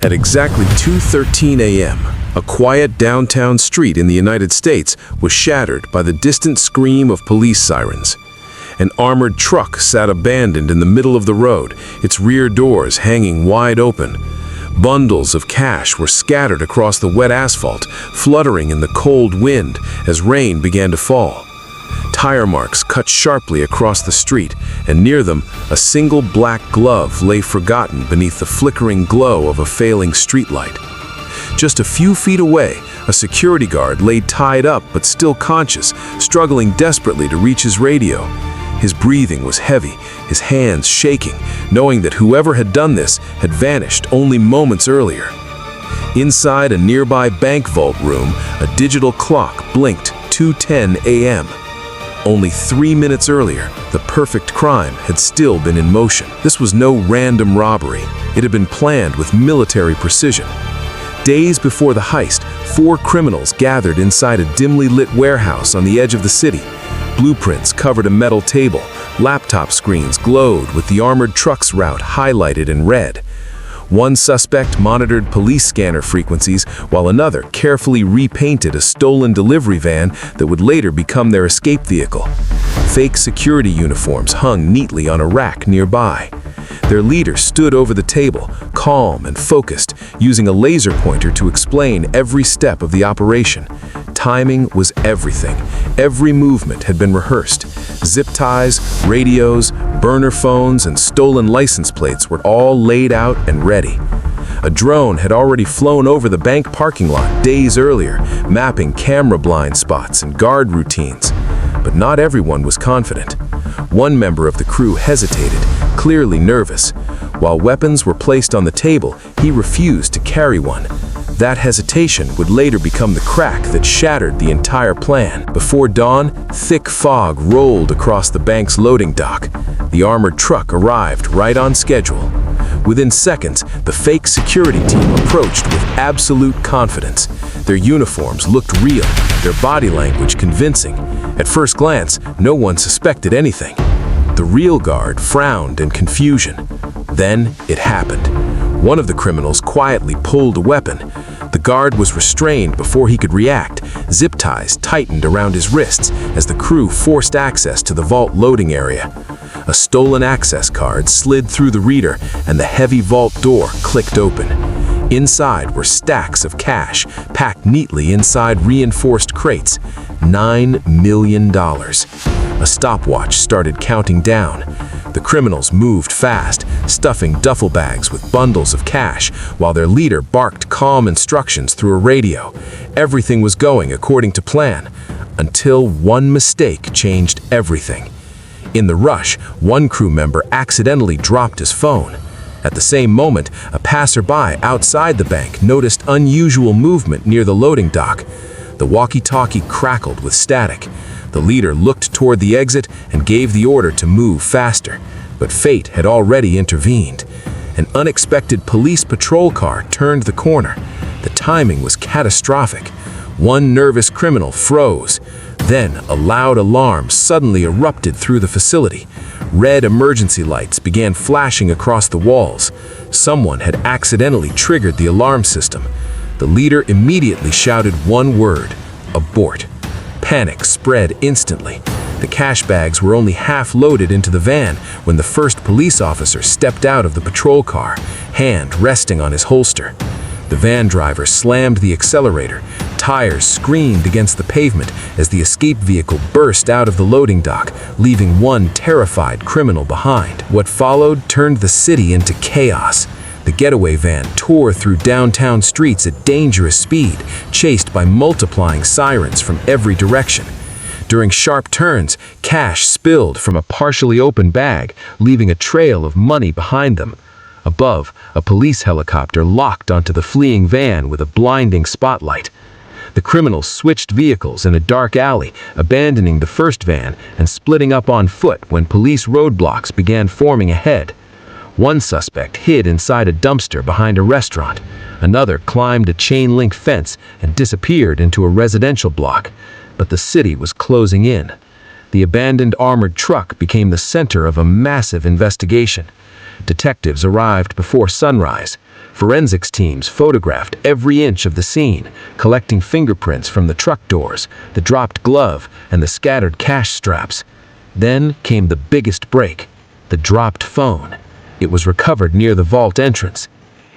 At exactly 2:13 a.m., a quiet downtown street in the United States was shattered by the distant scream of police sirens. An armored truck sat abandoned in the middle of the road, its rear doors hanging wide open. Bundles of cash were scattered across the wet asphalt, fluttering in the cold wind as rain began to fall. Tire marks cut sharply across the street, and near them, a single black glove lay forgotten beneath the flickering glow of a failing streetlight. Just a few feet away, a security guard lay tied up but still conscious, struggling desperately to reach his radio. His breathing was heavy, his hands shaking, knowing that whoever had done this had vanished only moments earlier. Inside a nearby bank vault room, a digital clock blinked 2:10 a.m. Only 3 minutes earlier, the perfect crime had still been in motion. This was no random robbery. It had been planned with military precision. Days before the heist, 4 criminals gathered inside a dimly lit warehouse on the edge of the city. Blueprints covered a metal table. Laptop screens glowed with the armored truck's route highlighted in red. One suspect monitored police scanner frequencies, while another carefully repainted a stolen delivery van that would later become their escape vehicle. Fake security uniforms hung neatly on a rack nearby. Their leader stood over the table, calm and focused, using a laser pointer to explain every step of the operation. Timing was everything. Every movement had been rehearsed. Zip ties, radios, burner phones, and stolen license plates were all laid out and ready. A drone had already flown over the bank parking lot days earlier, mapping camera blind spots and guard routines. But not everyone was confident. One member of the crew hesitated, clearly nervous. While weapons were placed on the table, he refused to carry one. That hesitation would later become the crack that shattered the entire plan. Before dawn, thick fog rolled across the bank's loading dock. The armored truck arrived right on schedule. Within seconds, the fake security team approached with absolute confidence. Their uniforms looked real, their body language convincing. At first glance, no one suspected anything. The real guard frowned in confusion. Then it happened. One of the criminals quietly pulled a weapon. The guard was restrained before he could react. Zip ties tightened around his wrists as the crew forced access to the vault loading area. A stolen access card slid through the reader, and the heavy vault door clicked open. Inside were stacks of cash, packed neatly inside reinforced crates. $9 million. A stopwatch started counting down. The criminals moved fast, stuffing duffel bags with bundles of cash, while their leader barked calm instructions through a radio. Everything was going according to plan, until one mistake changed everything. In the rush, one crew member accidentally dropped his phone. At the same moment, a passerby outside the bank noticed unusual movement near the loading dock. The walkie-talkie crackled with static. The leader looked toward the exit and gave the order to move faster. But fate had already intervened. An unexpected police patrol car turned the corner. The timing was catastrophic. One nervous criminal froze. Then a loud alarm suddenly erupted through the facility. Red emergency lights began flashing across the walls. Someone had accidentally triggered the alarm system. The leader immediately shouted one word: abort. Panic spread instantly. The cash bags were only half loaded into the van when the first police officer stepped out of the patrol car, hand resting on his holster. The van driver slammed the accelerator. Tires screamed against the pavement as the escape vehicle burst out of the loading dock, leaving one terrified criminal behind. What followed turned the city into chaos. The getaway van tore through downtown streets at dangerous speed, chased by multiplying sirens from every direction. During sharp turns, cash spilled from a partially open bag, leaving a trail of money behind them. Above, a police helicopter locked onto the fleeing van with a blinding spotlight. The criminals switched vehicles in a dark alley, abandoning the first van and splitting up on foot when police roadblocks began forming ahead. One suspect hid inside a dumpster behind a restaurant. Another climbed a chain-link fence and disappeared into a residential block. But the city was closing in. The abandoned armored truck became the center of a massive investigation. Detectives arrived before sunrise. Forensics teams photographed every inch of the scene, collecting fingerprints from the truck doors, the dropped glove, and the scattered cash straps. Then came the biggest break: the dropped phone. It was recovered near the vault entrance.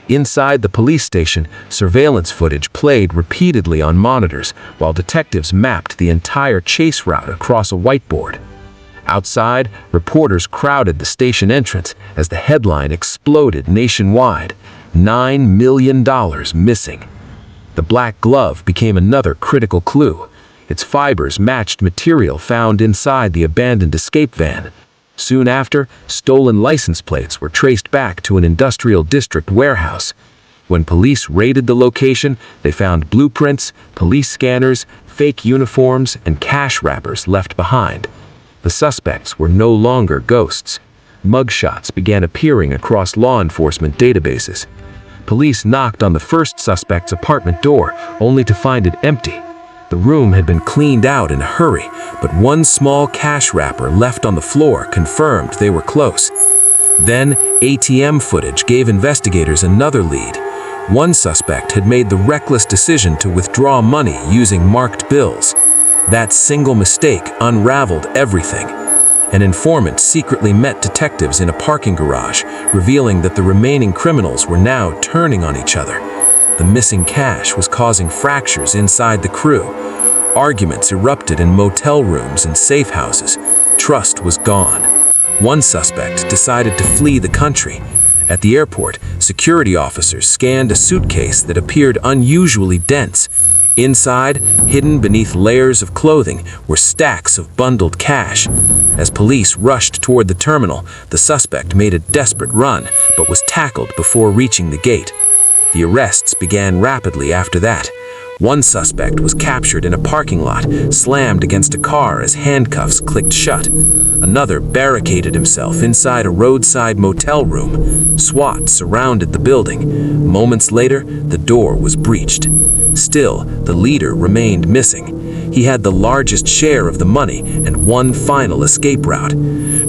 Inside the police station, surveillance footage played repeatedly on monitors while detectives mapped the entire chase route across a whiteboard. Outside, reporters crowded the station entrance as the headline exploded nationwide: $9 million missing. The black glove became another critical clue. Its fibers matched material found inside the abandoned escape van. Soon after, stolen license plates were traced back to an industrial district warehouse. When police raided the location, they found blueprints, police scanners, fake uniforms, and cash wrappers left behind. The suspects were no longer ghosts. Mugshots began appearing across law enforcement databases. Police knocked on the first suspect's apartment door, only to find it empty. The room had been cleaned out in a hurry, but one small cash wrapper left on the floor confirmed they were close. Then, ATM footage gave investigators another lead. One suspect had made the reckless decision to withdraw money using marked bills. That single mistake unraveled everything. An informant secretly met detectives in a parking garage, revealing that the remaining criminals were now turning on each other. The missing cash was causing fractures inside the crew. Arguments erupted in motel rooms and safe houses. Trust was gone. One suspect decided to flee the country. At the airport, security officers scanned a suitcase that appeared unusually dense. Inside, hidden beneath layers of clothing, were stacks of bundled cash. As police rushed toward the terminal, the suspect made a desperate run, but was tackled before reaching the gate. The arrests began rapidly after that. One suspect was captured in a parking lot, slammed against a car as handcuffs clicked shut. Another barricaded himself inside a roadside motel room. SWAT surrounded the building. Moments later, the door was breached. Still, the leader remained missing. He had the largest share of the money and one final escape route.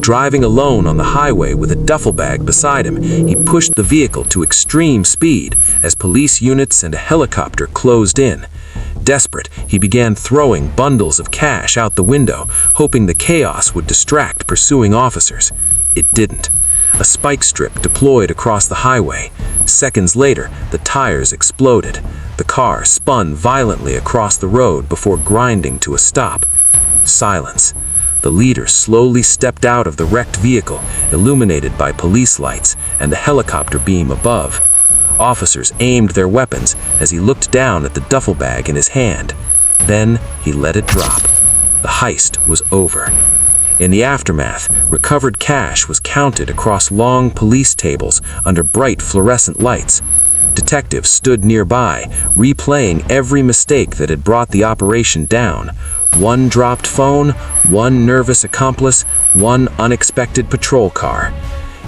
Driving alone on the highway with a duffel bag beside him, he pushed the vehicle to extreme speed as police units and a helicopter closed in. Desperate, he began throwing bundles of cash out the window, hoping the chaos would distract pursuing officers. It didn't. A spike strip deployed across the highway. Seconds later, the tires exploded. The car spun violently across the road before grinding to a stop. Silence. The leader slowly stepped out of the wrecked vehicle, illuminated by police lights and the helicopter beam above. Officers aimed their weapons as he looked down at the duffel bag in his hand. Then he let it drop. The heist was over. In the aftermath, recovered cash was counted across long police tables under bright fluorescent lights. Detectives stood nearby, replaying every mistake that had brought the operation down. One dropped phone, one nervous accomplice, one unexpected patrol car.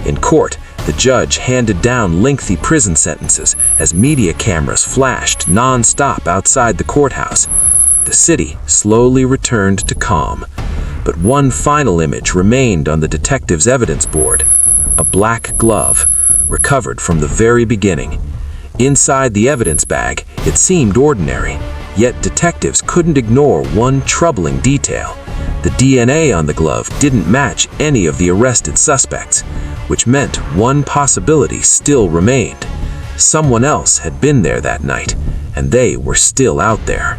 In court, the judge handed down lengthy prison sentences as media cameras flashed non-stop outside the courthouse. The city slowly returned to calm. But one final image remained on the detective's evidence board: a black glove, recovered from the very beginning. Inside the evidence bag, it seemed ordinary, yet detectives couldn't ignore one troubling detail. The DNA on the glove didn't match any of the arrested suspects, which meant one possibility still remained. Someone else had been there that night, and they were still out there.